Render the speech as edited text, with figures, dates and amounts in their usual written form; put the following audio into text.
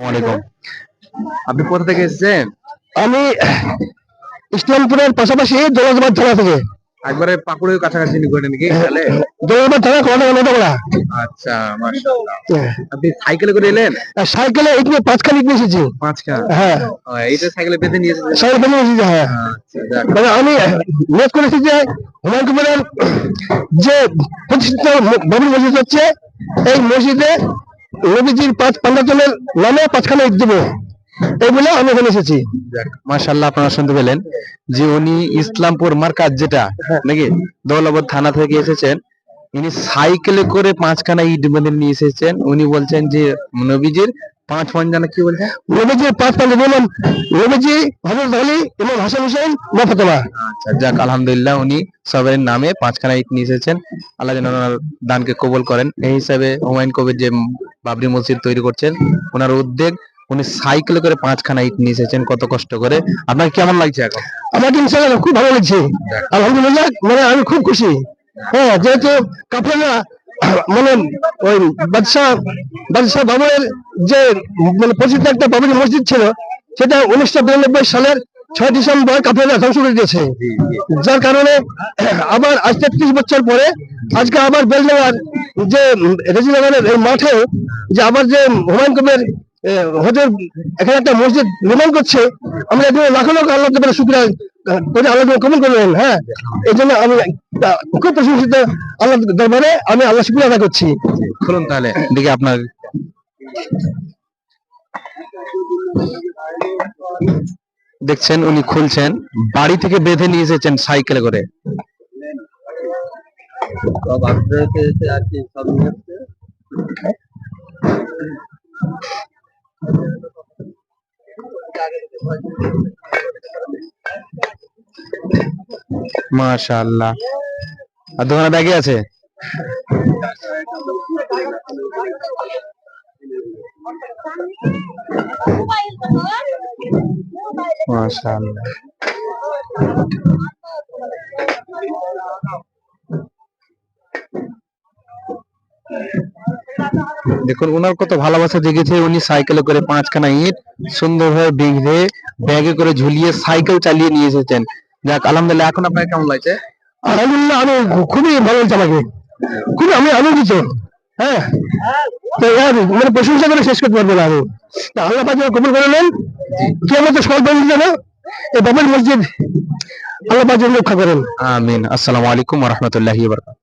ওয়ালাইকুম। আপনি কোথা থেকে এসেছেন? আমি ইসলামপুরের পাশাপাশি দৌলতাবাদ থানা থেকে। একবারে পাকুড়ের কাছাকাছি নিকটে নাকি তাহলে? দৌলতাবাদ থানা কোয়াটা। আচ্ছা, মাশাআল্লাহ। আপনি সাইকেলে করে এলেন? সাইকেলে এখানে 5 খান ইট নিয়ে এসেছি। 5 খান? হ্যাঁ। এইটা সাইকেলে বেঁধে নিয়ে এসেছেন? সাইকেলে বেঁধে নিয়ে এসেছি, হ্যাঁ। আচ্ছা, যাক। মানে আমি নিয়োগ করেছি যে হুমায়ুন কবিরের যে প্রতিষ্ঠিত বাবরি মসজিদ হচ্ছে, এই মসজিদে নবীজির 5 পান্ডাতনের নামে 5খানা ইট দেবো, এই বলে আমি এখানে এসেছি। মাশাআল্লাহ, আপনারা শুনতে পেলেন যে উনি ইসলামপুর মার্কাজ যেটা নাকি দৌলতাবাদ থানা থেকে এসেছেন, ইনি সাইকেলে করে 5খানা ইট বেঁধে নিয়ে এসেছেন। উনি বলছেন যে নবীজির 5 পাঞ্জানা কি বলছেন? নবীজির 5 পান্ডা বললাম, নবীজি, হযরত আলী, ইমাম হাসান হুসাইন, মা ফাতেমা। আচ্ছা, যাক, আলহামদুলিল্লাহ, উনি সবার নামে 5খানা ইট নিয়ে এসেছেন। আল্লাহ যেন ওনার দানকে কবুল করেন। এই হিসাবে হুমায়ুন কবির যে বাবরি মসজিদ তৈরি করছেন, ওনার উদ্যোগ, উনি সাইকেলে করে 5খানা ইট নিয়ে এসেছেন কত কষ্ট করে। আপনার কেমন লাগছে এখন? আমাকে ইনশাআল্লাহ খুব ভালো লাগছে, আলহামদুলিল্লাহ। মানে আমি খুব খুশি, হ্যাঁ, যেহেতু কাফেররা মানে ওই বাদশাহ বাবরের যে মানে প্রসিদ্ধ একটা বাবরি মসজিদ ছিল, সেটা 1992 সালের 6 ডিসেম্বর কাফেররা ধ্বংস করে দিয়েছে। যার কারণে আবার আজ 33 বছর পরে আজকে আবার বেলডাঙ্গার যে রেজিনগরের এই মাঠে যে আবার যে হুমায়ুন কবির হজর এখানে একটা মসজিদ নির্মাণ করছে, আমরা এখানে লাখো লাখ আল্লাহ তাআলার শুকরিয়া করে আল্লাহ কবুল করবেন। হ্যাঁ, এই জন্য আমি খুব প্রশংসিত আল্লাহ দরবারে, আমি আল্লাহ শুকরিয়া আদায় করছি। খুলুন তাহলে দেখি আপনার। দেখছেন উনি খুলছেন, বাড়ি থেকে বেঁধে নিয়ে এসেছেন সাইকেলে করে। মাশাআল্লাহ। আর দোকানে ব্যাগে আছে? মাশাআল্লাহ। দেখুন ওনার কত ভালোবাসা জেগেছে। উনি সাইকেলে করে 5খানা ইট সুন্দরভাবে বেঁধে ব্যাগে করে ঝুলিয়ে সাইকেল চালিয়ে নিয়ে এসেছেন। যাক, আলহামদুলিল্লাহ। এখন আপনার কেমন লাগছে? আলহামদুলিল্লাহ, আমি খুবই ভালো লাগছে, আমাকে খুবই আমি আনন্দিত। হ্যাঁ, তো আর মানে প্রশংসা করে শেষ করতে পারবো না আমি। আল্লাহ পাক যেন কবুল করে নেন, কিয়ামতের সকাল পর্যন্ত যেন এই বাবরি মসজিদ আল্লাহ পাক যেন রক্ষা করেন। আমিন। আসসালামু আলাইকুম ওয়া রাহমাতুল্লাহি ওয়া বারাকাতুহু।